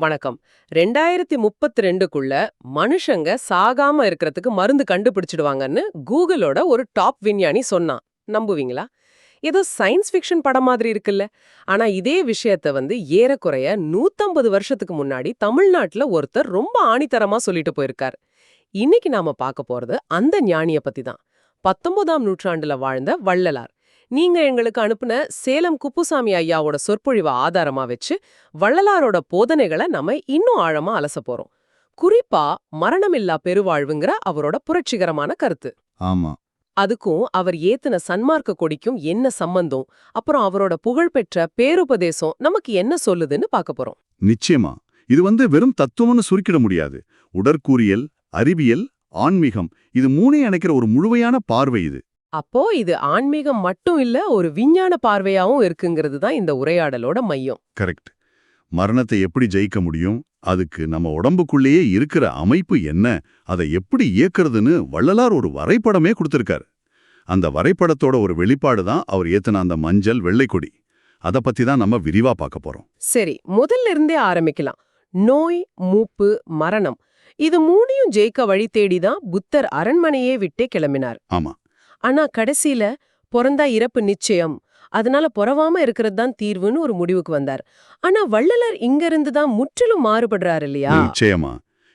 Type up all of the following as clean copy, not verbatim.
வணக்கம். 2032க்குள்ள மனுஷங்க சாகாம இருக்கிறதுக்கு மருந்து கண்டுபிடிச்சிடுவாங்கன்னு கூகுளோட ஒரு டாப் விஞ்ஞானி சொன்னான். நம்புவீங்களா? ஏதோ சயின்ஸ் ஃபிக்ஷன் படம் மாதிரி இருக்குல்ல. ஆனா இதே விஷயத்த ஏறக்குறைய 150 வருஷத்துக்கு முன்னாடி தமிழ்நாட்டுல ஒருத்தர் ரொம்ப ஆணித்தரமா சொல்லிட்டு போயிருக்கார். இன்னைக்கு நாம பார்க்க போறது அந்த ஞானிய பத்தி தான். 19ஆம் நூற்றாண்டுல வாழ்ந்த வள்ளலார். நீங்க எங்களுக்கு அனுப்புன சேலம் குப்புசாமி ஐயாவோட சொற்பொழிவை ஆதாரமா வச்சு வள்ளலாரோட போதனைகளை நம்ம இன்னும் ஆழமா அலச போறோம். குறிப்பா மரணமில்லா பெருவாழ்வுங்கிற அவரோட புரட்சிகரமான கருத்து. ஆமா. அதுக்கும் அவர் ஏத்துன சன்மார்க்க கொடிக்கும் என்ன சம்பந்தம், அப்புறம் அவரோட புகழ்பெற்ற பேருபதேசம் நமக்கு என்ன சொல்லுதுன்னு பார்க்க போறோம். நிச்சயமா. இது வெறும் தத்துவம்னு சுருக்கிட முடியாது. உடற்கூறியல், அறிவியல், ஆன்மீகம் இது மூணையும் இணைக்கிற ஒரு முழுமையான பார்வை இது. அப்போ இது ஆன்மீகம் மட்டும் இல்ல, ஒரு விஞ்ஞான பார்வையாவும் இருக்குங்கிறது தான் இந்த உரையாடலோட மையம். கரெக்ட். மரணத்தை எப்படி ஜெயிக்க முடியும், அதுக்கு நம்ம உடம்புக்குள்ளேயே இருக்கிற அமைப்பு என்ன, அதை எப்படி இயக்குறதுன்னு வள்ளலார் ஒரு வரைபடமே கொடுத்திருக்காரு. அந்த வரைபடத்தோட ஒரு வெளிப்பாடு தான் அவர் ஏத்துன அந்த மஞ்சள் வெள்ளைக்கொடி. அதை பத்தி தான் நம்ம விரிவா பார்க்க போறோம். சரி, முதல்ல இருந்தே ஆரம்பிக்கலாம். நோய், மூப்பு, மரணம் இது மூணையும் ஜெயிக்க வழி தேடிதான் புத்தர் அரண்மனையே விட்டே கிளம்பினார். ஆமா. ஆனா கடைசியில பொறந்தா இறப்பு நிச்சயம், அதனால பொறவாம இருக்கிறது தான் தீர்வுன்னு ஒரு முடிவுக்கு வந்தார். ஆனா வள்ளலார் இங்க இருந்து தான் முற்றிலும் மாறுபடுறாரு இல்லையா? நிச்சயமா.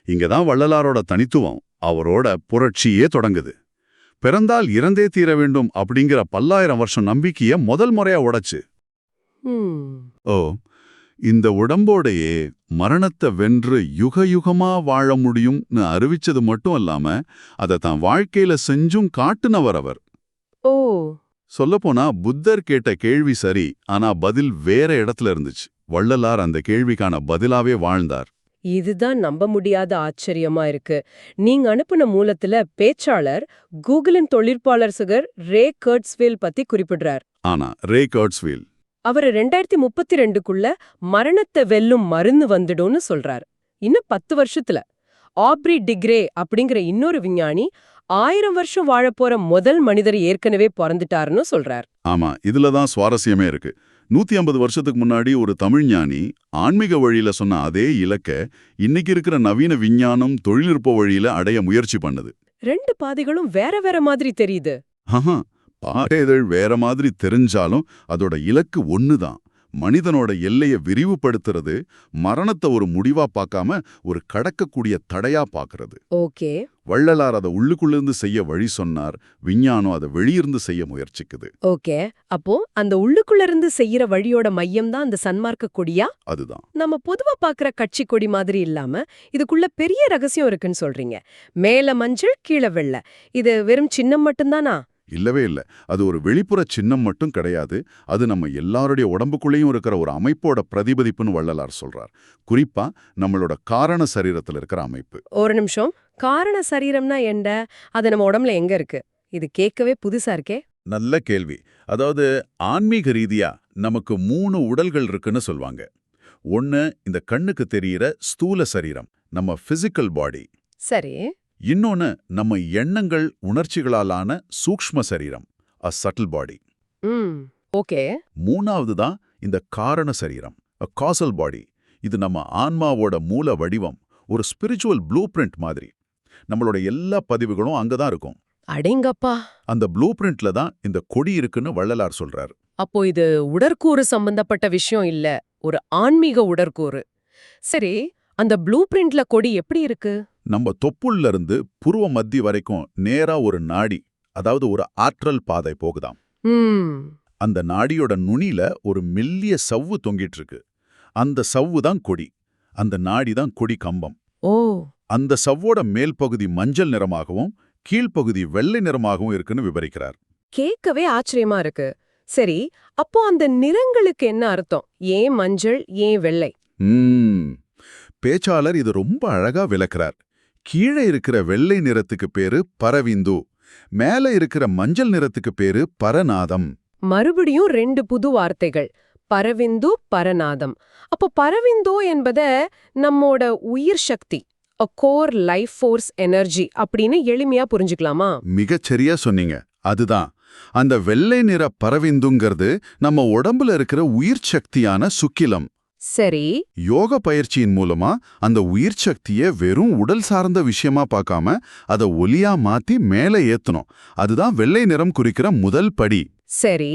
இங்கதான் வள்ளலாரோட தனித்துவம், அவரோட புரட்சியே தொடங்குது. பிறந்தால் இறந்தே தீர வேண்டும் அப்படிங்கிற 1000 வருஷம் நம்பிக்கைய முதல் முறையா உடைச்சு. ஓ, இந்த உடம்போடையே மரணத்தை வென்று யுகயுகமா வாழ முடியும்னு அறிவிச்சது மட்டும் அல்லாம அதை தான் வாழ்க்கையில செஞ்சும் காட்டுனவர் அவர். ஓ, சொல்லப்போனா புத்தர் கேட்ட கேள்வி சரி, ஆனா பதில் வேற இடத்துல இருந்துச்சு. வள்ளலார் அந்த கேள்விக்கான பதிலாவே வாழ்ந்தார். இதுதான் நம்ப முடியாத ஆச்சரியமா இருக்கு. நீங்க அனுப்புன மூலத்துல பேச்சாளர் கூகுளின் தொழிற்பாளர் சகர் ரே கர்ட்ஸ்வேல் பத்தி குறிப்பிடுறார். ஆனா ரே கர்ட்ஸ்வேல் அவர் 2032க்குள்ள மரணத்தை வெல்லும் மருந்து வந்துடும்னு சொல்றார். இன்னும் 10 வருஷத்துல ஆப்ரி டிக்ரே அப்படிங்கிற இன்னொரு விஞ்ஞானி 1000 வருஷம் வாழப்போற முதல் மனிதர் ஏற்கனவே பிறந்துட்டாருன்னு சொல்றார். ஆமா, இதுலதான் சுவாரஸ்யமே இருக்கு. 150 வருஷத்துக்கு முன்னாடி ஒரு தமிழ் ஞானி ஆன்மீக வழியில சொன்ன அதே இலக்க இன்னைக்கு இருக்கிற நவீன விஞ்ஞானம் தொழில்நுட்ப வழியில அடைய முயற்சி பண்ணுது. ரெண்டு பாதைகளும் வேற வேற மாதிரி தெரியுது. பாதைகள் வேற மாதிரி தெரிஞ்சாலும் அதோட இலக்கு ஒண்ணுதான். மனிதனோட எல்லையை விரிவுபடுத்துறது, மரணத்தை ஒரு முடிவா பார்க்காம ஒரு கடக்கக்கூடிய தடையா பார்க்கறது. ஓகே. வள்ளலார் அதை உள்ளுக்குள்ளிருந்து செய்ய வழி சொன்னார், விஞ்ஞானம் அதை வெளியிருந்து செய்ய முயற்சிக்குது. ஓகே, அப்போ அந்த உள்ளுக்குள்ள இருந்து செய்யற வழியோட மையம் தான் அந்த சன்மார்க்க கொடியா? அதுதான். நம்ம பொதுவா பாக்குற கட்சி கொடி மாதிரி இல்லாம இதுக்குள்ள பெரிய ரகசியம் இருக்குன்னு சொல்றீங்க. மேல மஞ்சள், கீழே வெள்ளை. இது வெறும் சின்னம் மட்டும்தானா? இல்லவே இல்ல. அது ஒரு வெளிப்புற சின்னம் மட்டும் கிடையாது. அது நம்ம எல்லாருடைய உடம்புக்குள்ளேயும் இருக்கிற ஒரு அமைப்போட பிரதிபலிப்புன்னு வள்ளலார் சொல்றார். குறிப்பா நம்மளோட காரண சரீரத்துல இருக்கிற அமைப்பு. ஒரு நிமிஷம், காரண சரீரம்னா என்ன? அது நம்ம உடம்புல எங்க இருக்கு? இது கேட்கவே புதுசா இருக்கே. நல்ல கேள்வி. அதாவது ஆன்மீக ரீதியா நமக்கு 3 உடல்கள் இருக்குன்னு சொல்வாங்க. ஒன்னு இந்த கண்ணுக்கு தெரியிற ஸ்தூல சரீரம், நம்ம பிசிக்கல் பாடி. சரி. இன்னொன்னு நம்ம எண்ணங்கள் உணர்ச்சிகளாலான சூக்ஷ்ம சரீரம், அ சட்டில் பாடி. ஓகே. மூணாவது தான் இந்த காரண சரீரம், அ காசல் பாடி. இது நம்ம ஆன்மாவோட மூல வடிவம், ஒரு ஸ்பிரிச்சுவல் ப்ளூ பிரிண்ட் மாதிரி. நம்மளோட எல்லா பதிவுகளும் அங்கதான் இருக்கும். அடேங்கப்பா. அந்த ப்ளூ பிரிண்ட்ல தான் இந்த கொடி இருக்குன்னு வள்ளலார் சொல்றாரு. அப்போ இது உடற்கூறு சம்பந்தப்பட்ட விஷயம் இல்ல, ஒரு ஆன்மீக உடற்கூறு. சரி, அந்த ப்ளூ பிரிண்ட்ல கொடி எப்படி இருக்கு? நம்ம தொப்புள்ள இருந்து புருவ மத்தி வரைக்கும் நேரா ஒரு நாடி, அதாவது ஒரு ஆற்றல் பாதை போகுதாம். அந்த நாடியோட நுனியில ஒரு மெல்லிய சவ்வு தொங்கிட்டு இருக்கு. அந்த சவ்வு தான் கொடி. அந்த நாடி தான் கொடி கம்பம். ஓ. அந்த சவ்வோட மேல் பகுதி மஞ்சள் நிறமாகவும் கீழ்ப்பகுதி வெள்ளை நிறமாகவும் இருக்குன்னு விவரிக்கிறார். கேட்கவே ஆச்சரியமா இருக்கு. சரி, அப்போ அந்த நிறங்களுக்கு என்ன அர்த்தம்? ஏன் மஞ்சள், ஏன் வெள்ளை? பேச்சாளர் இது ரொம்ப அழகா விளக்குறார். கீழே இருக்கிற வெள்ளை நிறத்துக்கு பேரு பரவிந்து, மேல இருக்கிற மஞ்சள் நிறத்துக்கு பேரு பரநாதம். மறுபடியும் 2 புது வார்த்தைகள், பரவிந்து, பரநாதம். அப்போ பரவிந்தோ என்பத நம்மோட உயிர் சக்தி, a core life force energy அப்படின்னு எளிமையா புரிஞ்சுக்கலாமா? மிகச்சரியா சொன்னீங்க. அதுதான் அந்த வெள்ளை நிற பரவிந்துங்கிறது நம்ம உடம்புல இருக்கிற உயிர் சக்தியான சுக்கிலம். சரி. யோக பயிற்சியின் மூலமா அந்த உயிர் சக்தியை வெறும் உடல் சார்ந்த விஷயமா பார்க்காம அதை ஒலியா மாத்தி மேலே ஏத்தணும். அதுதான் வெள்ளை நிறம் குறிக்கிற முதல் படி. சரி,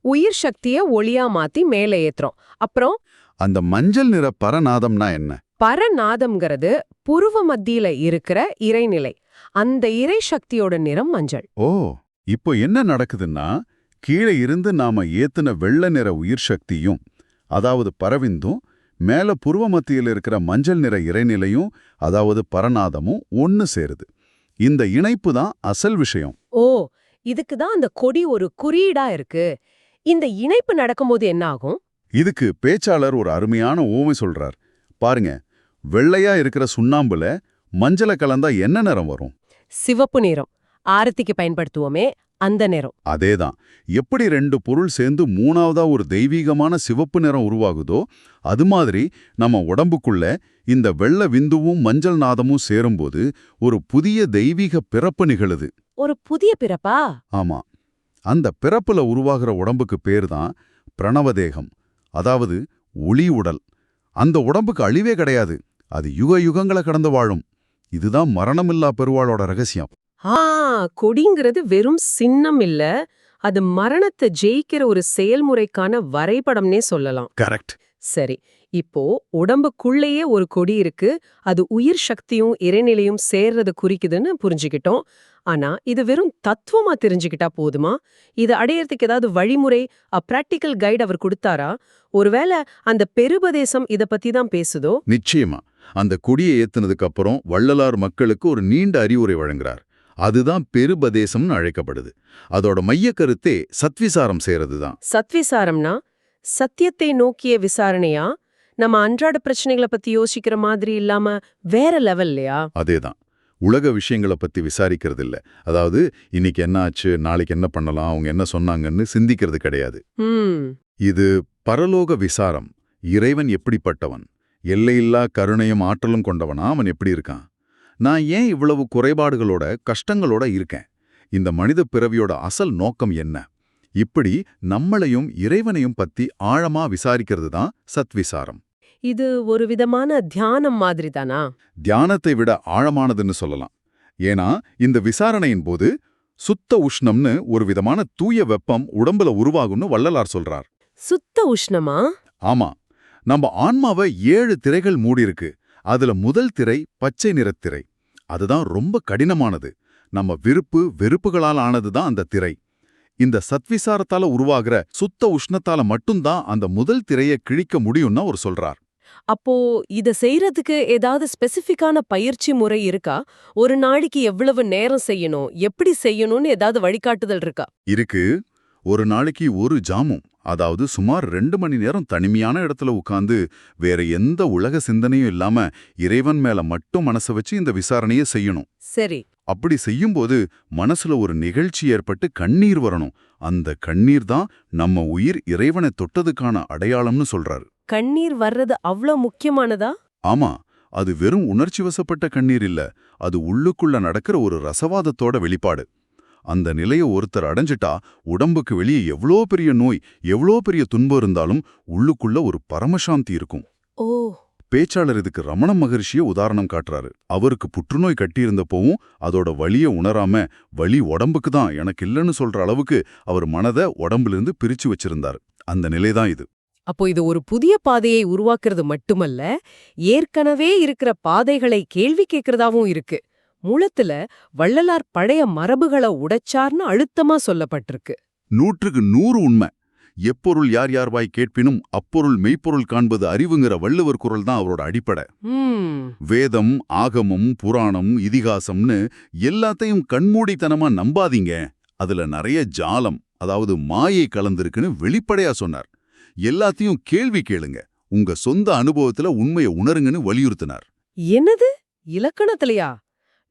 உயிர் சக்திய ஒளியா மாத்தி மேல ஏத்துறோம். அப்புறம் அந்த மஞ்சள் நிற பரநாதம்னா என்ன? பரநாதம்ங்கிறது புருவ மத்தியில இருக்கிற இறைநிலை. அந்த இறை சக்தியோட நிறம் மஞ்சள். ஓ, இப்போ என்ன நடக்குதுன்னா, கீழே இருந்து நாம ஏத்துன வெள்ளை நிற உயிர் சக்தியும், அதாவது பரவிந்தும், மேல புருவ மத்தியில் இருக்கிற மஞ்சள் நிற இறைநிலையும், அதாவது பரநாதமும் ஒன்னு சேருது. இந்த இணைப்பு தான் அசல் விஷயம். ஓ, இதுக்கு தான் அந்த கொடி ஒரு குறியீடா இருக்கு. இந்த இணைப்பு நடக்கும்போது என்ன ஆகும்? இதுக்கு பேச்சாளர் ஒரு அருமையான ஓமை சொல்றார். பாருங்க, வெள்ளையா இருக்கிற சுண்ணாம்புல மஞ்சளை கலந்தா என்ன நிறம் வரும்? சிவப்பு நிறம். ஆரத்திக்கு பயன்படுத்துவோமே அந்த நிறம். அதேதான். எப்படி ரெண்டு பொருள் சேர்ந்து மூணாவதா ஒரு தெய்வீகமான சிவப்பு நிறம் உருவாகுதோ, அது மாதிரி நம்ம உடம்புக்குள்ள இந்த வெள்ளை விந்துவும் மஞ்சள் நாதமும் சேரும்போது ஒரு புதிய தெய்வீக பிறப்பு நிகழுது. ஒரு புதிய பிறப்பா? ஆமா. அந்த பிறப்புல உருவாகிற உடம்புக்கு பேர் தான் பிரணவதேகம், அதாவது ஒளி உடல். அந்த உடம்புக்கு அழிவே கிடையாது. அது யுக யுகங்களை கடந்து வாழும். இதுதான் மரணமில்லா பெருவாளோட ரகசியம். கொடிங்கிறது வெறும் சின்னம் இல்ல, அது மரணத்தை ஜெயிக்கிற ஒரு செயல்முறைக்கான வரைபடம்னே சொல்லலாம். கரெக்ட். சரி, இப்போ உடம்புக்குள்ளேயே ஒரு கொடி இருக்கு, அது உயிர் சக்தியும் இறைநிலையும் சேர்றத குறிக்குதுன்னு புரிஞ்சுக்கிட்டோம். ஆனா இது வெறும் தத்துவமா தெரிஞ்சுக்கிட்டா போதுமா? இது அடையறதுக்கு ஏதாவது வழிமுறை, பிராக்டிக்கல் கைட் அவர் கொடுத்தாரா? ஒருவேளை அந்த பெருபதேசம் இத பத்தி தான் பேசுதோ? நிச்சயமா. அந்த கொடியை ஏத்துனதுக்கு அப்புறம் வள்ளலார் மக்களுக்கு ஒரு நீண்ட அறிவுரை வழங்குறார். அதுதான் பெருபதேசம்னு அழைக்கப்படுது. அதோட மைய கருத்தே சத்விசாரம் செய்யறதுதான். சத்விசாரம்னா சத்தியத்தை நோக்கிய விசாரணையா? நம்ம அன்றாட பிரச்சனைகளை பத்தி யோசிக்கிற மாதிரி இல்லாம வேற லெவல்லையா? அதேதான். உலக விஷயங்களை பத்தி விசாரிக்கிறது இல்ல. அதாவது இன்னைக்கு என்ன ஆச்சு, நாளைக்கு என்ன பண்ணலாம், அவங்க என்ன சொன்னாங்கன்னு சிந்திக்கிறது கிடையாது. இது பரலோக விசாரம். இறைவன் எப்படிப்பட்டவன்? எல்லையில்லா கருணையும் ஆற்றலும் கொண்டவனா அவன் எப்படி இருக்கான்? நான் ஏன் இவ்வளவு குறைபாடுகளோட கஷ்டங்களோட இருக்கேன்? இந்த மனித பிறவியோட அசல் நோக்கம் என்ன? இப்படி நம்மளையும் இறைவனையும் பத்தி ஆழமா விசாரிக்கிறது தான் சத்விசாரம். இது ஒரு விதமான தியானம் மாதிரி தானா? தியானத்தை விட ஆழமானதுன்னு சொல்லலாம். ஏன்னா இந்த விசாரணையின் போது சுத்த உஷ்ணம்னு ஒரு விதமான தூய வெப்பம் உடம்புல உருவாகும்னு வள்ளலார் சொல்றார். சுத்த உஷ்ணமா? ஆமா. நம்ம ஆன்மாவை 7 திரைகள் மூடியிருக்கு. அதுல முதல் திரை பச்சை நிறத்திரை. அதுதான் ரொம்ப கடினமானது. நம்ம விருப்பு வெறுப்புகளால் ஆனதுதான் அந்த திரை. இந்த சத்விசாரத்தால உருவாகிற சுத்த உஷ்ணத்தால மட்டும்தான் அந்த முதல் திரையை கிழிக்க முடியும்னு அவர் சொல்றார். அப்போ இத செய்யறதுக்கு ஏதாவது ஸ்பெசிஃபிக்கான பயிற்சி முறை இருக்கா? ஒரு நாளைக்கு எவ்வளவு நேரம் செய்யணும், எப்படி செய்யணும்னு ஏதாவது வழிகாட்டுதல் இருக்கா? இருக்கு. ஒரு நாளைக்கு ஒரு ஜாமும், அதாவது சுமார் 2 மணி நேரம் தனிமையான இடத்துல உட்கார்ந்து வேற எந்த உலக சிந்தனையும் இல்லாம இறைவன் மேல மட்டும் மனசை வச்சு இந்த விசாரணையை செய்யணும். சரி. அப்படி செய்யும்போது மனசுல ஒரு நிகழ்ச்சி ஏற்பட்டு கண்ணீர் வரணும். அந்த கண்ணீர் தான் நம்ம உயிர் இறைவனை தொட்டதுக்கான அடையாளம்னு சொல்றாரு. கண்ணீர் வர்றது அவ்ளோ முக்கியமானதா? ஆமா. அது வெறும் உணர்ச்சி வசப்பட்ட கண்ணீர் இல்ல. அது உள்ளுக்குள்ள நடக்கிற ஒரு ரசவாதத்தோட வெளிப்பாடு. அந்த நிலைய ஒருத்தர் அடைஞ்சிட்டா உடம்புக்கு வெளியே எவ்வளோ பெரிய நோய், எவ்வளோ பெரிய துன்பம் இருந்தாலும் உள்ளுக்குள்ள ஒரு பரமசாந்தி இருக்கும். ஓ. பேச்சாளர் இதுக்கு ரமண மகரிஷிய உதாரணம் காட்டுறாரு. அவருக்கு புற்றுநோய் கட்டியிருந்தப்போவும் அதோட வலிய உணராம வலி உடம்புக்கு தான், எனக்கு இல்லைன்னு சொல்ற அளவுக்கு அவர் மனதை உடம்புலேருந்து பிரிச்சு வச்சிருந்தார். அந்த நிலைதான் இது. அப்போ இது ஒரு புதிய பாதையை உருவாக்குறது மட்டுமல்ல, ஏற்கனவே இருக்கிற பாதைகளை கேள்வி கேட்கறதாவும் இருக்கு. மூலத்துல வள்ளலார் பழைய மரபுகளை உடைச்சார்னு அழுத்தமா சொல்லப்பட்டிருக்கு. 100க்கு 100 உண்மை. எப்பொருள் யார் யார் வாய் கேட்பினும் அப்பொருள் மெய்ப்பொருள் காண்பது அறிவுங்கிற வள்ளுவர் குரல் தான் அவரோட அடிப்படை. வேதம், ஆகமம், புராணம், இதிகாசம்னு எல்லாத்தையும் கண்மூடித்தனமா நம்பாதீங்க. அதுல நிறைய ஜாலம், அதாவது மாயை கலந்திருக்குன்னு வெளிப்படையா சொன்னார். எல்லாத்தையும் கேள்வி கேளுங்க, உங்க சொந்த அனுபவத்துல உண்மையை உணருங்கன்னு வலியுறுத்தினார். என்னது? இலக்கணத்திலையா?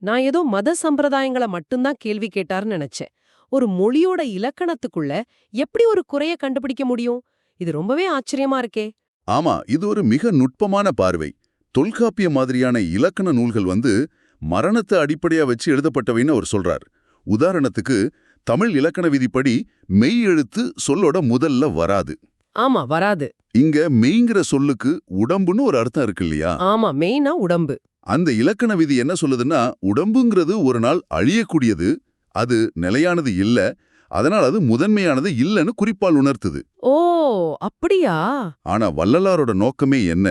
நான் ஏதோ மத சம்பிரதாயங்களை மட்டும்தான் கேள்வி கேட்டார்னு நினைச்சேன். ஒரு மொழியோட இலக்கணத்துக்குள்ள எப்படி ஒரு குறைய கண்டுபிடிக்க முடியும்? இது ரொம்பவே ஆச்சரியமா இருக்கே. ஆமா, இது ஒரு மிக நுட்பமான பார்வை. தொல்காப்பிய மாதிரியான இலக்கண நூல்கள் மரணத்தை அடிப்படையா வச்சு எழுதப்பட்டவைன்னு அவர் சொல்றார். உதாரணத்துக்கு தமிழ் இலக்கண விதிப்படி மெய் எழுத்து சொல்லோட முதல்ல வராது. ஆமா, வராது. இங்க மெய்ங்கிற சொல்லுக்கு உடம்புன்னு ஒரு அர்த்தம் இருக்கு இல்லையா? ஆமா, மெயினா உடம்பு. அந்த இலக்கண விதி என்ன சொல்லுதுன்னா, உடம்புங்கிறது ஒரு நாள் அழியக்கூடியது, அது நிலையானது இல்ல, அதனால் அது முதன்மையானது இல்லன்னு குறிப்பால் உணர்த்துது. ஓ, அப்படியா? ஆனா வள்ளலாரோட நோக்கமே என்ன?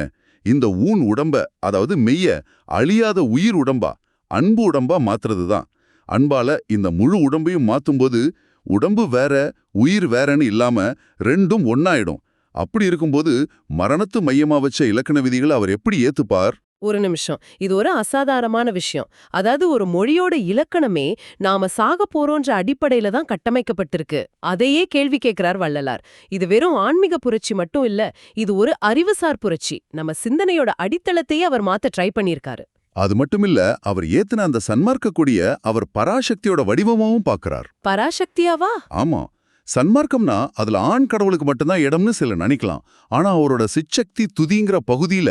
இந்த ஊன் உடம்ப, அதாவது மெய்ய, அழியாத உயிர் உடம்பா, அன்பு உடம்பா மாத்துறது தான். அன்பால இந்த முழு உடம்பையும் மாத்தும்போது, உடம்பு வேற, உயிர் வேறன்னு இல்லாம ரெண்டும் ஒண்ணாயிடும். அப்படி இருக்கும்போது, மரணத்து மையமா வச்ச இலக்கண விதிகளை அவர் எப்படி ஏத்துப்பார்? ஒரு நிமிஷம். இது ஒரு அசாதாரணமான விஷயம். அதாவது ஒரு மொழியோட இலக்கணமே நாம சாக போறோன்ற அடிப்படையில தான் கட்டமைக்கப்பட்டிருக்கு. அதையே கேள்வி கேட்கிறார் வள்ளலார். இது வெறும் ஆன்மீக புரட்சி மட்டும் இல்ல. இது ஒரு அறிவுசார் புரட்சி. நம்ம சிந்தனையோட அடித்தளத்தையே அவர் மாத்த ட்ரை பண்ணியிருக்காரு. அது மட்டுமில்ல, அவர் ஏத்துன அந்த சன்மார்க்க கொடிய அவர் பராசக்தியோட வடிவமாவும் பார்க்கறார். பராசக்தியாவா? ஆமா. சன்மார்க்கம்னா அதுல ஆண் கடவுளுக்கு மட்டும்தான் இடம்னு சிலர் நினைக்கலாம். ஆனா அவரோட சிற்சக்தி துதிங்கிற பகுதியில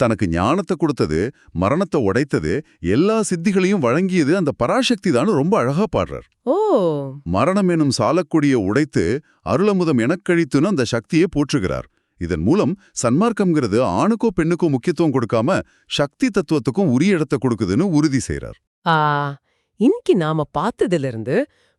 தனக்கு ஞானத்தை கொடுத்தது, மரணத்தை உடைத்தது, எல்லா சித்திகளையும் வழங்கியது அந்த பராசக்தி தான் ரொம்ப அழகா பாடுறார். ஓ, மரணம் எனும் சாலக்கொடியை உடைத்து அருளமுதம் எனக்கழித்துன்னு அந்த சக்தியை போற்றுகிறார். இதன் மூலம் சன்மார்க்கம்ங்கிறது ஆணுக்கோ பெண்ணுக்கோ முக்கியத்துவம் கொடுக்காம சக்தி தத்துவத்துக்கும் உரிய இடத்தை கொடுக்குதுன்னு உறுதி செய்றார். ஆ, இன்னைக்கு நாம பார்த்ததிலிருந்து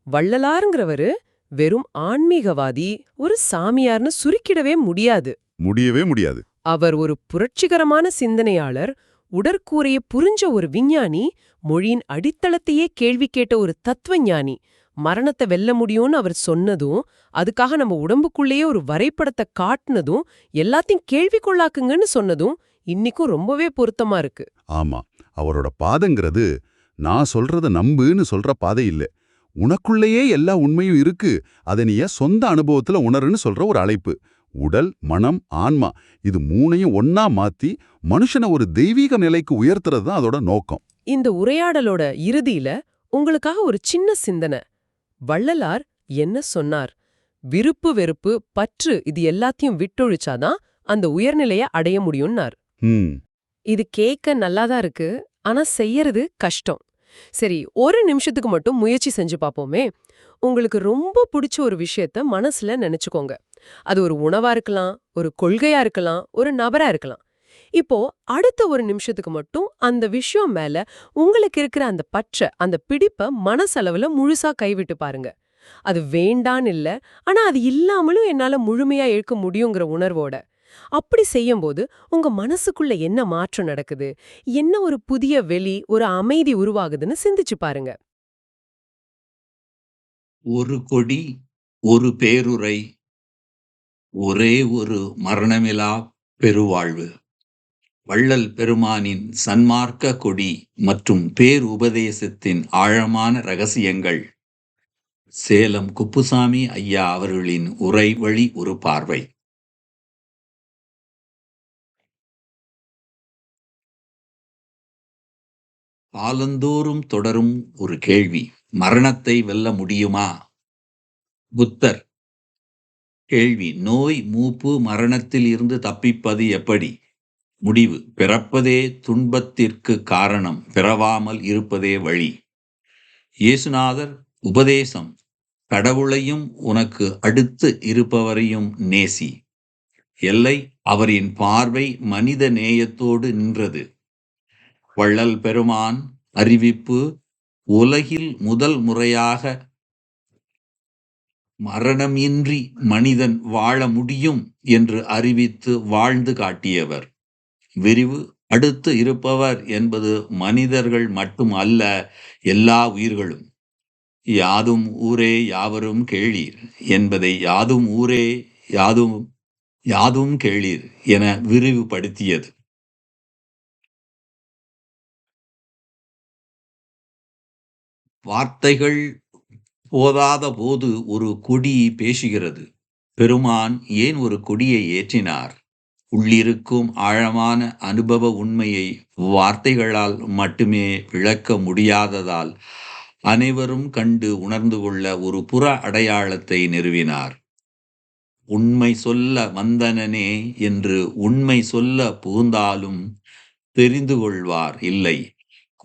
வள்ளலாருங்கிறவரு வெறும் ஆன்மீகவாதி, ஒரு சாமியார்னு சுருக்கிடவே முடியாது. முடியவே முடியாது. அவர் ஒரு புரட்சிகரமான சிந்தனையாளர், உடற்கூறைய புரிஞ்ச ஒரு விஞ்ஞானி, மொழியின் அடித்தளத்தையே கேள்வி கேட்ட ஒரு தத்துவஞானி. மரணத்தை வெல்ல முடியும்னு அவர் சொன்னதும், அதுக்காக நம்ம உடம்புக்குள்ளேயே ஒரு வரைபடத்தை காட்டுனதும், எல்லாத்தையும் கேள்விக்குள்ளாக்குங்கன்னு சொன்னதும் இன்னிக்கும் ரொம்பவே பொருத்தமா இருக்கு. ஆமா, அவரோட பாதங்கிறது நான் சொல்றத நம்புன்னு சொல்ற பாதை இல்ல. உனக்குள்ளேயே எல்லா உண்மையும் இருக்கு, அதை நீ சொந்த அனுபவத்துல உணருன்னு சொல்ற ஒரு அழைப்பு. உடல், மனம், ஆன்மா இது மூணையும் ஒன்னா மாத்தி மனுஷனை ஒரு தெய்வீக நிலைக்கு உயர்த்துறது தான் அதோட நோக்கம். இந்த உரையாடலோட இறுதியில உங்களுக்காக ஒரு சின்ன சிந்தனை. வள்ளலார் என்ன சொன்னார்? விருப்பு வெறுப்பு பற்று இது எல்லாத்தையும் விட்டொழிச்சாதான் அந்த உயர்நிலைய அடைய முடியும்னார். ம் இது கேட்க நல்லாதான் இருக்கு, ஆனா செய்யறது கஷ்டம். சரி, ஒரு நிமிஷத்துக்கு மட்டும் முயற்சி செஞ்சு பாப்போமே. உங்களுக்கு ரொம்ப பிடிச்ச ஒரு விஷயத்த மனசுல நினைச்சுக்கோங்க. அது ஒரு உணவா இருக்கலாம், ஒரு கொள்கையா இருக்கலாம், ஒரு நபரா இருக்கலாம். இப்போ அடுத்த ஒரு நிமிஷத்துக்கு மட்டும் அந்த விஷயம் மேல உங்களுக்கு இருக்கிற அந்த பற்ற, அந்த பிடிப்ப மனசளவுல முழுசா கைவிட்டு பாருங்க. அது வேண்டான்னு இல்ல, ஆனா அது இல்லாமலும் என்னால முழுமையா இருக்க முடியுங்கிற உணர்வோட. அப்படி செய்யும்போது உங்க மனசுக்குள்ள என்ன மாற்றம் நடக்குது, என்ன ஒரு புதிய வெளி, ஒரு அமைதி உருவாகுதுன்னு சிந்திச்சு பாருங்க. ஒரு கொடி, ஒரு பேருரை, ஒரே ஒரு மரணமிலா பெருவாழ்வு. வள்ளல் பெருமானின் சன்மார்க்க கொடி மற்றும் பேருபதேசத்தின் ஆழமான ரகசியங்கள். சேலம் குப்புசாமி ஐயா அவர்களின் உரை வழி ஒரு பார்வை. காலந்தோறும் தொடரும் ஒரு கேள்வி. மரணத்தை வெல்ல முடியுமா? புத்தர். கேள்வி. நோய், மூப்பு, மரணத்தில் இருந்து தப்பிப்பது எப்படி? முடிவு. பிறப்பதே துன்பத்திற்கு காரணம், பிறவாமல் இருப்பதே வழி. இயேசுநாதர் உபதேசம். கடவுளையும் உனக்கு அடுத்து இருப்பவரையும் நேசி. எல்லை. அவரின் பார்வை மனித நேயத்தோடு நின்றது. வள்ளல் பெருமான் அறிவிப்பு. உலகில் முதல் முறையாக மரணமின்றி மனிதன் வாழ முடியும் என்று அறிவித்து வாழ்ந்து காட்டியவர். விரிவு. அடுத்து இருப்பவர் என்பது மனிதர்கள் மட்டும் அல்ல, எல்லா உயிர்களும். யாதும் ஊரே யாவரும் கேளீர் என்பதை யாதும் ஊரே யாதும் யாதும் கேளீர் என விரிவுபடுத்தியது. வார்த்தைகள் போதாத போது ஒரு கொடி பேசுகிறது. பெருமான் ஏன் ஒரு கொடியை ஏற்றினார்? உள்ளிருக்கும் ஆழமான அனுபவ உண்மையை வார்த்தைகளால் மட்டுமே விளக்க முடியாததால் அனைவரும் கண்டு உணர்ந்து கொள்ள ஒரு புற அடையாளத்தை நிறுவினார். உண்மை சொல்ல வந்தனனே என்று உண்மை சொல்ல புகுந்தாலும் தெரிந்து கொள்வார் இல்லை.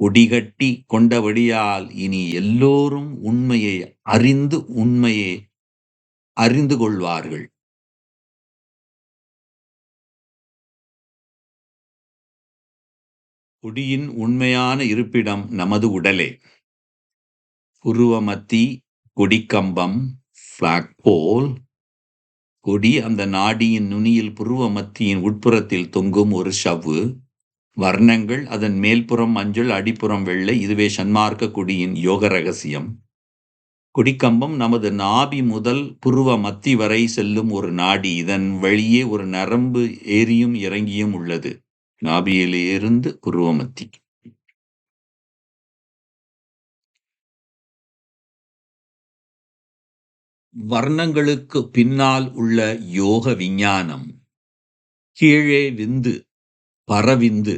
கொடிகட்டி கொண்டபடியால் இனி எல்லோரும் உண்மையை அறிந்து கொள்வார்கள். கொடியின் உண்மையான இருப்பிடம் நமது உடலே. புருவமத்தி, கொடிக்கம்பம், ஃபிளாக்போல். கொடி அந்த நாடியின் நுனியில் புருவ மத்தியின் உட்புறத்தில் தொங்கும் ஒரு சவ்வு. வர்ணங்கள் அதன் மேல்புறம் மஞ்சள், அடிப்புறம் வெள்ளை. இதுவே சன்மார்க்க கொடியின் யோக ரகசியம். கொடிக்கம்பம் நமது நாபி முதல் புருவ மத்தி வரை செல்லும் ஒரு நாடி. இதன் வழியே ஒரு நரம்பு ஏறியும் இறங்கியும் உள்ளது. நாபியிலிருந்து புருவ மத்தி. வர்ணங்களுக்கு பின்னால் உள்ள யோக விஞ்ஞானம். கீழே விந்து, பரவிந்து.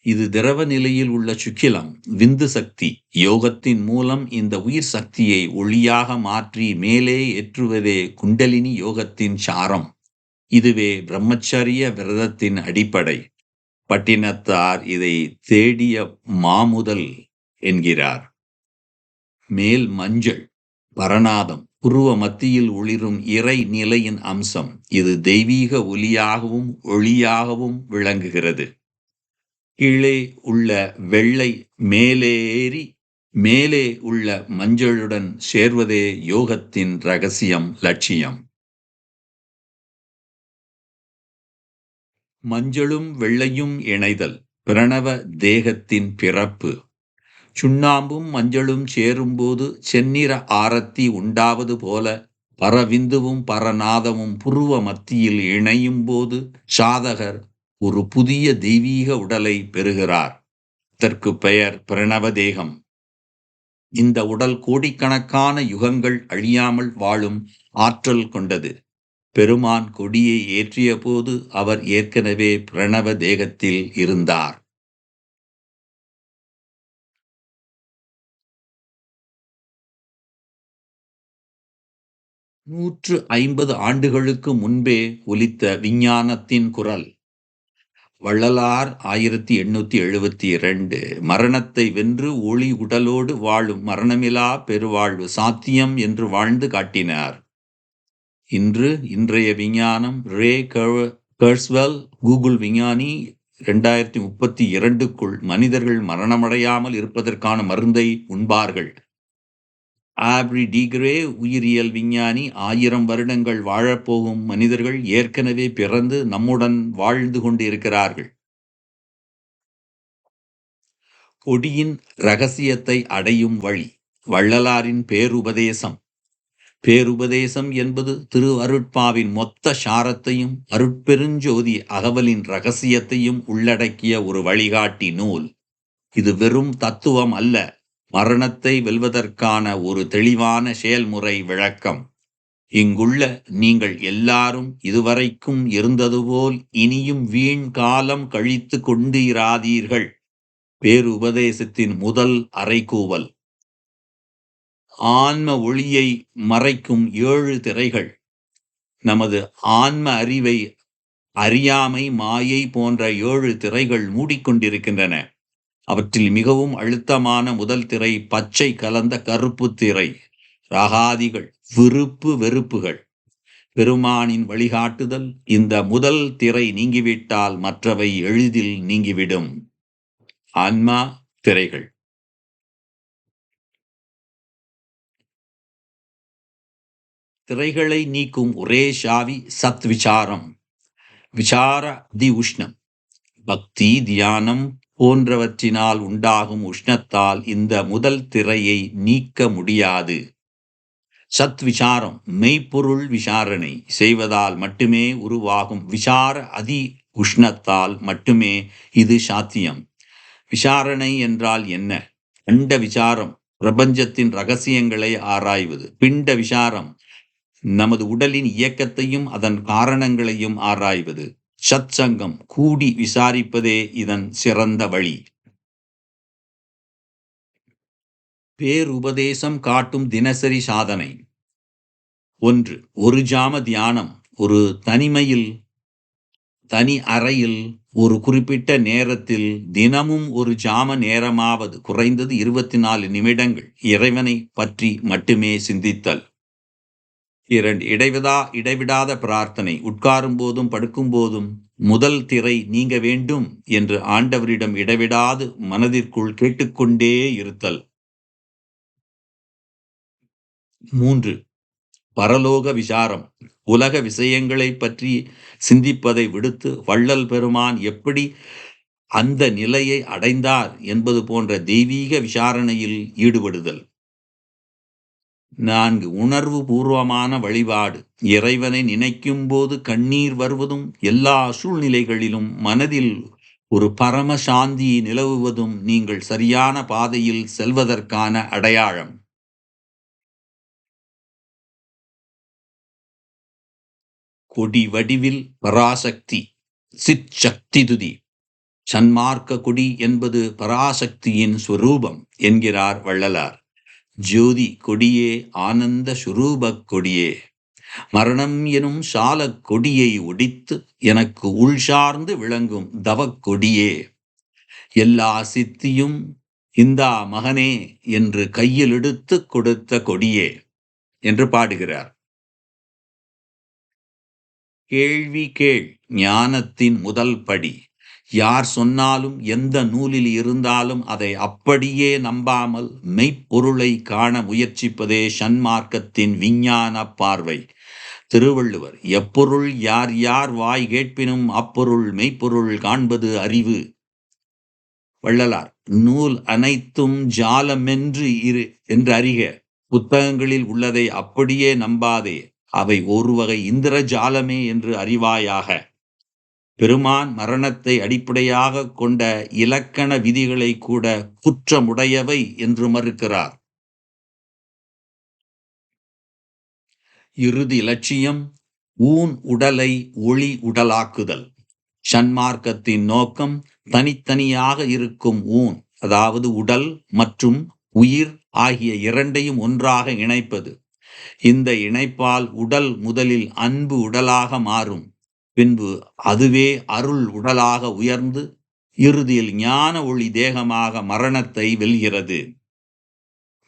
இது திரவ நிலையில் உள்ள சுக்கிலம், விந்து சக்தி. யோகத்தின் மூலம் இந்த உயிர் சக்தியை ஒளியாக மாற்றி மேலே ஏற்றுவதே குண்டலினி யோகத்தின் சாரம். இதுவே பிரம்மச்சரிய விரதத்தின் அடிப்படை. பட்டினத்தார் இதை தேடிய மாமுதல் என்கிறார். மேல் மஞ்சள், பரநாதம், புருவ மத்தியில் ஒளிரும் இறை நிலையின் அம்சம். இது தெய்வீக ஒலியாகவும் ஒளியாகவும் விளங்குகிறது. கீழே உள்ள வெள்ளை மேலேறி மேலே உள்ள மஞ்சளுடன் சேர்வதே யோகத்தின் ரகசியம், லட்சியம். மஞ்சளும் வெள்ளையும் இணைதல் பிரணவ தேகத்தின் பிறப்பு. சுண்ணாம்பும் மஞ்சளும் சேரும்போது செந்நிற ஆரத்தி உண்டாவது போல பரவிந்துவும் பரநாதமும் புருவ மத்தியில் இணையும் போது சாதகர் ஒரு புதிய தெய்வீக உடலை பெறுகிறார். இதற்கு பெயர் பிரணவ தேகம். இந்த உடல் கோடிக்கணக்கான யுகங்கள் அழியாமல் வாழும் ஆற்றல் கொண்டது. பெருமான் கொடியை ஏற்றிய போது அவர் ஏற்கனவே பிரணவ தேகத்தில் இருந்தார். நூற்று 50 ஆண்டுகளுக்கு முன்பே ஒலித்த விஞ்ஞானத்தின் குரல். வள்ளலார் 1872 மரணத்தை வென்று ஒளி உடலோடு வாழும் மரணமிலா பெருவாழ்வு சாத்தியம் என்று வாழ்ந்து காட்டினார். இன்றைய விஞ்ஞானம். ரே கர்ஸ்வெல், கூகுள் விஞ்ஞானி, 2032க்குள் மனிதர்கள் மரணமடையாமல் இருப்பதற்கான மருந்தை உண்பார்கள். ஆப்ரி டிக்ரே, உயிரியல் விஞ்ஞானி, 1000 வருடங்கள் வாழப்போகும் மனிதர்கள் ஏற்கனவே பிறந்து நம்முடன் வாழ்ந்து கொண்டு இருக்கிறார்கள். கொடியின் இரகசியத்தை அடையும் வழி. வள்ளலாரின் பேருபதேசம். பேருபதேசம் என்பது திரு அருட்பாவின் மொத்த சாரத்தையும் அருட்பெருஞ்சோதி அகவலின் இரகசியத்தையும் உள்ளடக்கிய ஒரு வழிகாட்டி நூல். இது வெறும் தத்துவம் அல்ல, மரணத்தை வெல்வதற்கான ஒரு தெளிவான செயல்முறை விளக்கம். இங்குள்ள நீங்கள் எல்லாரும் இதுவரைக்கும் இருந்ததுபோல் இனியும் வீண் காலம் கழித்து கொண்டு இராதீர்கள். பேருபதேசத்தின் முதல் அறைகூவல். ஆன்ம ஒளியை மறைக்கும் 7 திரைகள். நமது ஆன்ம அறிவை அறியாமை, மாயை போன்ற 7 திரைகள் மூடிக்கொண்டிருக்கின்றன. அவற்றில் மிகவும் அழுத்தமான முதல் திரை பச்சை கலந்த கருப்பு திரை. ராகாதிகள், விருப்பு வெறுப்புகள். பெருமானின் வழிகாட்டுதல். இந்த முதல் திரை நீங்கிவிட்டால் மற்றவை எளிதில் நீங்கிவிடும். ஆன்மா திரைகள். திரைகளை நீக்கும் ஒரே சாவி சத் விசாரம். விசார அதி உஷ்ணம். பக்தி, தியானம் போன்றவற்றினால் உண்டாகும் உஷ்ணத்தால் இந்த முதல் திரையை நீக்க முடியாது. சத் விசாரம், மெய்ப்பொருள் விசாரணை செய்வதால் மட்டுமே உருவாகும் விசார அதி உஷ்ணத்தால் மட்டுமே இது சாத்தியம். விசாரணை என்றால் என்ன? அண்ட விசாரம், பிரபஞ்சத்தின் ரகசியங்களை ஆராய்வது. பிண்ட விசாரம், நமது உடலின் இயக்கத்தையும் அதன் காரணங்களையும் ஆராய்வது. சத் சங்கம், கூடி விசாரிப்பதே இதன் சிறந்த வழி. பேருபதேசம் காட்டும் தினசரி சாதனை. 1. ஒரு ஜாம தியானம். ஒரு தனிமையில், தனி அறையில், ஒரு குறிப்பிட்ட நேரத்தில் தினமும் ஒரு ஜாம நேரமாவது, குறைந்தது 24 நிமிடங்கள் இறைவனை பற்றி மட்டுமே சிந்தித்தல். 2 இடைவிடாத பிரார்த்தனை. உட்காரும் போதும் படுக்கும் போதும் முதல் திரை நீங்க வேண்டும் என்று ஆண்டவரிடம் இடைவிடாது மனதிற்குள் கேட்டுக்கொண்டே இருத்தல். 3 பரலோக விசாரம். உலக விஷயங்களைப் பற்றி சிந்திப்பதை விடுத்து வள்ளல் பெருமான் எப்படி அந்த நிலையை அடைந்தார் என்பது போன்ற தெய்வீக விசாரணையில் ஈடுபடுதல். 4 உணர்வு பூர்வமான வழிபாடு. இறைவனை நினைக்கும் போது கண்ணீர் வருவதும், எல்லா சூழ்நிலைகளிலும் மனதில் ஒரு பரம சாந்தி நிலவுவதும் நீங்கள் சரியான பாதையில் செல்வதற்கான அடையாளம். கொடி வடிவில் பராசக்தி, சிற்சக்தி துதி. சன்மார்க்க கொடி என்பது பராசக்தியின் ஸ்வரூபம் என்கிறார் வள்ளலார். ஜோதி கொடியே, ஆனந்த சுரூபக் கொடியே, மரணம் எனும் சாலக் கொடியை ஒடித்து எனக்கு உள்சார்ந்து விளங்கும் தவக் கொடியே, எல்லா சித்தியும் இந்தா மகனே என்று கையில் எடுத்து கொடுத்த கொடியே என்று பாடுகிறார். கேள்வி கேள் ஞானத்தின் முதல் படி. யார் சொன்னாலும் எந்த நூலில் இருந்தாலும் அதை அப்படியே நம்பாமல் மெய்ப்பொருளை காண முயற்சிப்பதே சன்மார்க்கத்தின் விஞ்ஞான பார்வை. திருவள்ளுவர், எப்பொருள் யார் யார் வாய் கேட்பினும் அப்பொருள் மெய்ப்பொருள் காண்பது அறிவு. வள்ளலார், நூல் அனைத்தும் ஜாலமென்று என்று அறிக. புத்தகங்களில் உள்ளதை அப்படியே நம்பாதே, அவை ஒரு வகை இந்திரஜாலமே என்று அறிவாயாக. பெருமான் மரணத்தை அடிப்படையாக கொண்ட இலக்கண விதிகளை கூட குற்றமுடையவை என்று மறுக்கிறார். இறுதி இலட்சியம் ஊன் உடலை ஒளி உடலாக்குதல். சன்மார்க்கத்தின் நோக்கம் தனித்தனியாக இருக்கும் ஊன், அதாவது உடல் மற்றும் உயிர் ஆகிய இரண்டையும் ஒன்றாக இணைப்பது. இந்த இணைப்பால் உடல் முதலில் அன்பு உடலாக மாறும். பின்பு அதுவே அருள் உடலாக உயர்ந்து இறுதியில் ஞான ஒளி தேகமாக மரணத்தை வெல்கிறது.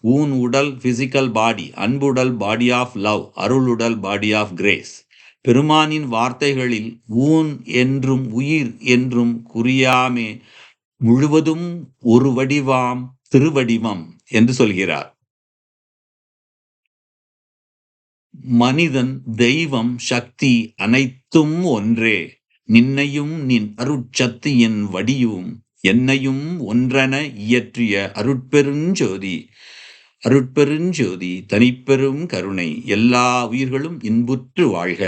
ஊன் உடல் பிசிக்கல் பாடி, அன்புடல் பாடி ஆஃப் லவ், அருளுடல் பாடி ஆஃப் கிரேஸ். பெருமானின் வார்த்தைகளில் ஊன் என்றும் உயிர் என்றும் குறியாமே முழுவதும் ஒரு வடிவாம் திருவடிவம் என்று சொல்கிறார். மனிதன், தெய்வம், சக்தி அனைத்தும் ஒன்றே. நின்னையும் நின் அருட்சக்தியின் வடியும் என்னையும் ஒன்றென இயற்றிய அருட்பெருஞ்சோதி. அருட்பெருஞ்சோதி தனிப்பெரும் கருணை எல்லா உயிர்களும் இன்புற்று வாழ்க.